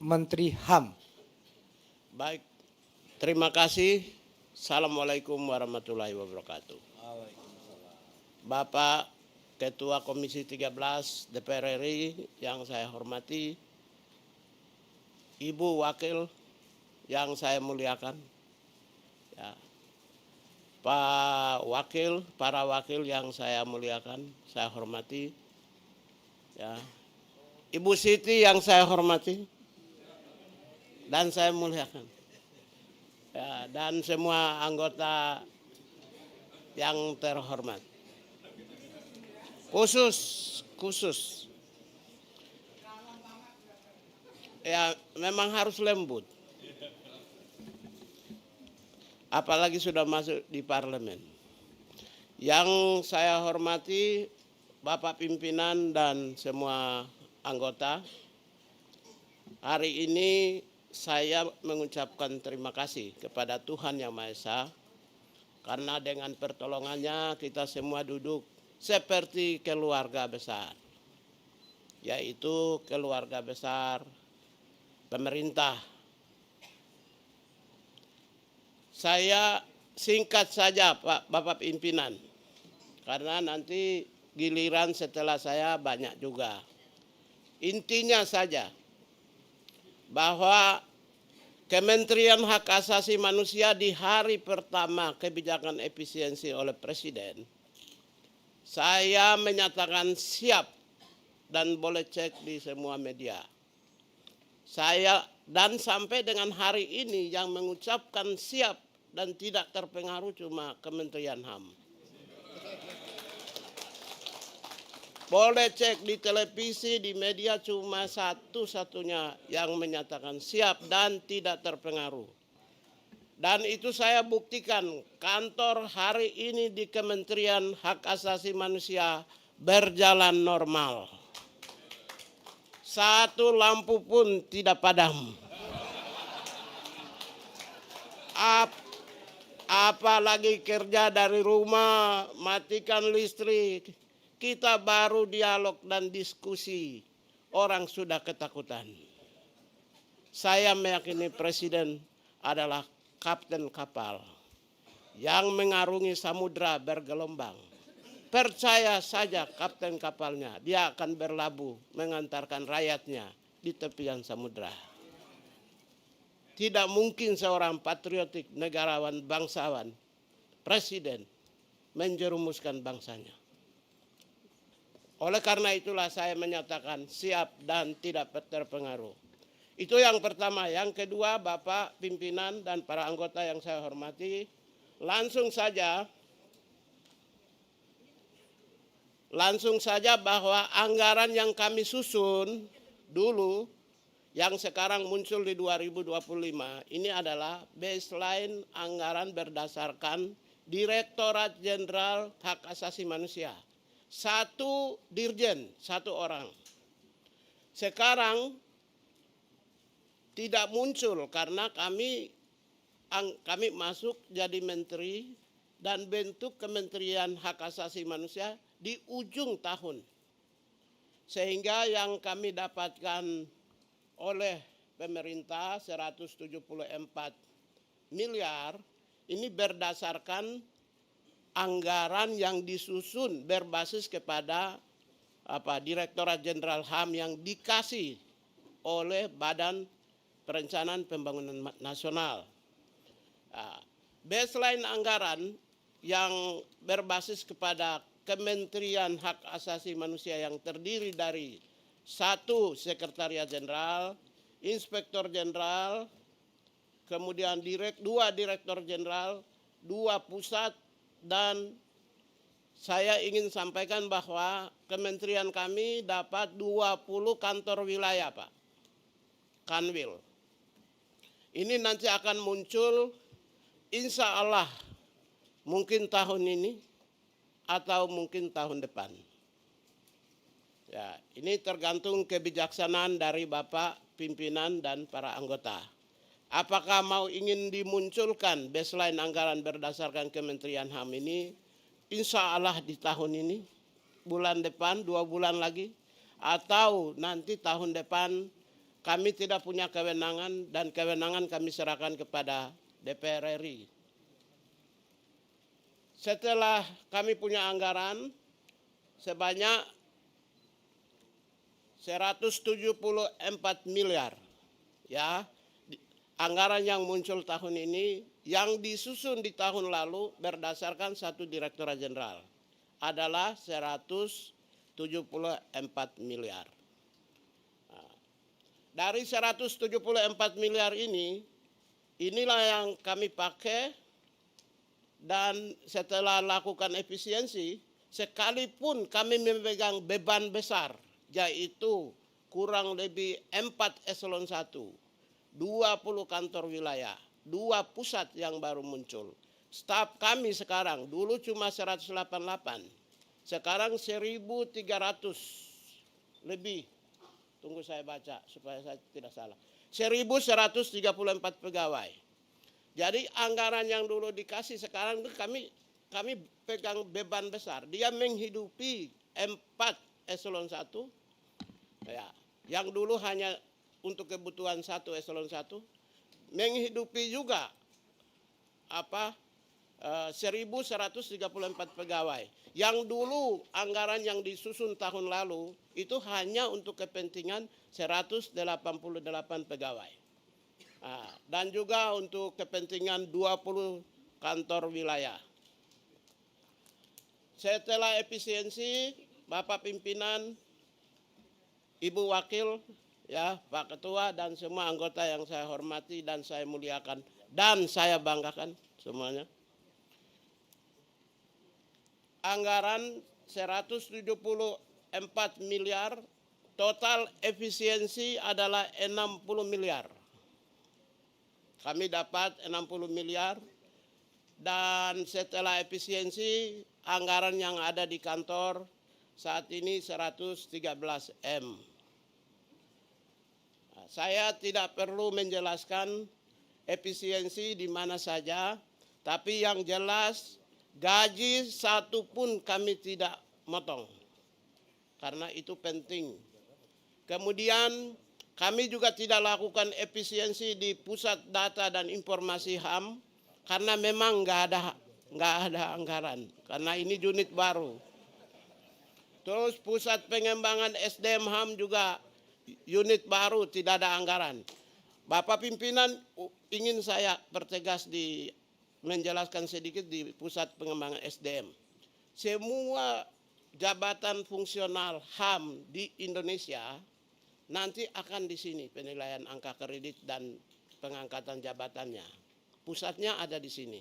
Menteri HAM. Baik, terima kasih. Assalamualaikum warahmatullahi wabarakatuh. Bapak Ketua Komisi 13 DPR RI yang saya hormati, Ibu Wakil yang saya muliakan, ya, Pak Wakil, para wakil yang saya muliakan, saya hormati, ya, Ibu Siti yang saya hormati dan saya muliakan, ya, dan semua anggota yang terhormat. Khusus ya, memang harus lembut, apalagi sudah masuk di parlemen. Yang saya hormati Bapak pimpinan dan semua anggota, hari ini saya mengucapkan terima kasih kepada Tuhan Yang Maha Esa, karena dengan pertolongannya kita semua duduk seperti keluarga besar, yaitu keluarga besar pemerintah. Saya singkat saja Pak Bapak pimpinan, karena nanti giliran setelah saya banyak juga. Intinya saja bahwa Kementerian Hak Asasi Manusia di hari pertama kebijakan efisiensi oleh Presiden, saya menyatakan siap dan boleh cek di semua media. Saya dan sampai dengan hari ini yang mengucapkan siap dan tidak terpengaruh cuma Kementerian HAM. Boleh cek di televisi, di media, cuma satu-satunya yang menyatakan siap dan tidak terpengaruh. Dan itu saya buktikan, kantor hari ini di Kementerian Hak Asasi Manusia berjalan normal. Satu lampu pun tidak padam. Apalagi kerja dari rumah, matikan listrik. Kita baru dialog dan diskusi, orang sudah ketakutan. Saya meyakini Presiden adalah kapten kapal yang mengarungi samudra bergelombang. Percaya saja kapten kapalnya, dia akan berlabuh mengantarkan rakyatnya di tepian samudra. Tidak mungkin seorang patriotik, negarawan, bangsawan, presiden menjerumuskan bangsanya. Oleh karena itulah saya menyatakan siap dan tidak terpengaruh. Itu yang pertama. Yang kedua, Bapak pimpinan dan para anggota yang saya hormati, langsung saja bahwa anggaran yang kami susun dulu, yang sekarang muncul di 2025, ini adalah baseline anggaran berdasarkan Direktorat Jenderal Hak Asasi Manusia. Satu dirjen, satu orang. Sekarang tidak muncul karena kami masuk jadi menteri dan bentuk Kementerian Hak Asasi Manusia di ujung tahun. Sehingga yang kami dapatkan oleh pemerintah 174 miliar ini berdasarkan anggaran yang disusun berbasis kepada Direktorat Jenderal HAM yang dikasih oleh Badan Perencanaan Pembangunan Nasional. Baseline anggaran yang berbasis kepada Kementerian Hak Asasi Manusia yang terdiri dari 1 Sekretariat Jenderal, Inspektur Jenderal, kemudian 2 Direktur Jenderal, 2 pusat, dan saya ingin sampaikan bahwa kementerian kami dapat 20 kantor wilayah, Pak. Kanwil. Ini nanti akan muncul insya Allah mungkin tahun ini atau mungkin tahun depan. Ya, ini tergantung kebijaksanaan dari Bapak pimpinan dan para anggota. Apakah mau ingin dimunculkan baseline anggaran berdasarkan Kementerian HAM ini, insya Allah di tahun ini, bulan depan, 2 bulan lagi, atau nanti tahun depan kami tidak punya kewenangan dan kewenangan kami serahkan kepada DPR RI. Setelah kami punya anggaran sebanyak 174 miliar, ya, anggaran yang muncul tahun ini yang disusun di tahun lalu berdasarkan satu Direktorat Jenderal adalah 174 miliar. Dari 174 miliar ini, inilah yang kami pakai. Dan setelah lakukan efisiensi, sekalipun kami memegang beban besar, yaitu kurang lebih 4 eselon 1, 20 kantor wilayah, 2 pusat yang baru muncul. Staf kami sekarang, dulu cuma 188, sekarang 1.300 lebih. Tunggu saya baca supaya saya tidak salah. 1.134 pegawai. Jadi anggaran yang dulu dikasih sekarang itu kami pegang beban besar. Dia menghidupi 4 eselon 1. Ya, yang dulu hanya untuk kebutuhan 1 eselon 1. Menghidupi juga 1.134 pegawai. Yang dulu anggaran yang disusun tahun lalu itu hanya untuk kepentingan 188 pegawai. Dan juga untuk kepentingan 20 kantor wilayah. Setelah efisiensi, Bapak Pimpinan, Ibu Wakil, ya, Pak Ketua dan semua anggota yang saya hormati dan saya muliakan dan saya banggakan semuanya. Anggaran 174 miliar, total efisiensi adalah 60 miliar. Kami dapat 60 miliar dan setelah efisiensi anggaran yang ada di kantor saat ini 113 M. Saya tidak perlu menjelaskan efisiensi di mana saja, tapi yang jelas gaji satu pun kami tidak motong karena itu penting. Kemudian kami juga tidak lakukan efisiensi di pusat data dan informasi HAM karena memang nggak ada anggaran karena ini unit baru. Terus pusat pengembangan SDM HAM juga unit baru tidak ada anggaran. Bapak Pimpinan ingin saya pertegas menjelaskan sedikit di pusat pengembangan SDM. Semua jabatan fungsional HAM di Indonesia nanti akan di sini penilaian angka kredit dan pengangkatan jabatannya. Pusatnya ada di sini.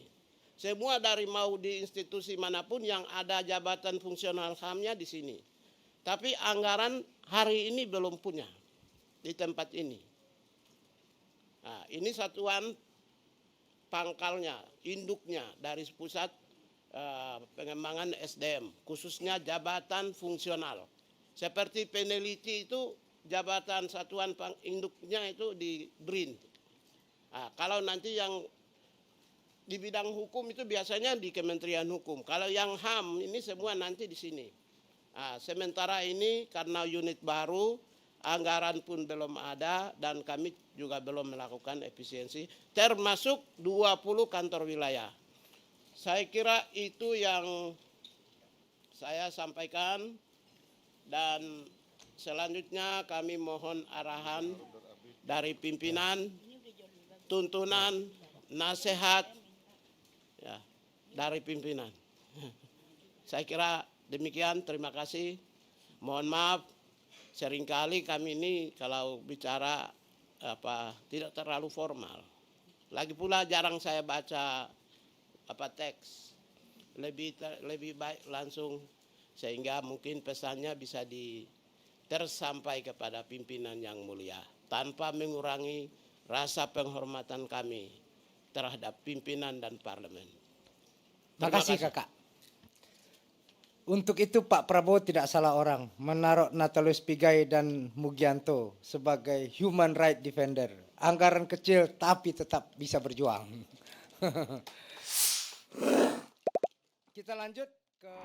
Semua dari mau di institusi manapun yang ada jabatan fungsional HAM-nya di sini. Tapi anggaran hari ini belum punya di tempat ini. Nah, ini satuan pangkalnya, induknya dari pusat pengembangan SDM, khususnya jabatan fungsional. Seperti peneliti itu jabatan satuan induknya itu di BRIN. Nah, kalau nanti yang di bidang hukum itu biasanya di Kementerian Hukum. Kalau yang HAM ini semua nanti di sini. Nah, sementara ini karena unit baru, anggaran pun belum ada dan kami juga belum melakukan efisiensi, termasuk 20 kantor wilayah. Saya kira itu yang saya sampaikan dan selanjutnya kami mohon arahan dari pimpinan, tuntunan, nasihat ya, dari pimpinan. Saya kira demikian, terima kasih. Mohon maaf, seringkali kami ini kalau bicara tidak terlalu formal. Lagi pula jarang saya baca teks. Lebih baik langsung sehingga mungkin pesannya bisa tersampai kepada pimpinan yang mulia tanpa mengurangi rasa penghormatan kami terhadap pimpinan dan parlemen. Terima kasih Kakak. Untuk itu Pak Prabowo tidak salah orang menaruh Natalius Pigai dan Mugianto sebagai human right defender. Anggaran kecil tapi tetap bisa berjuang. Kita lanjut ke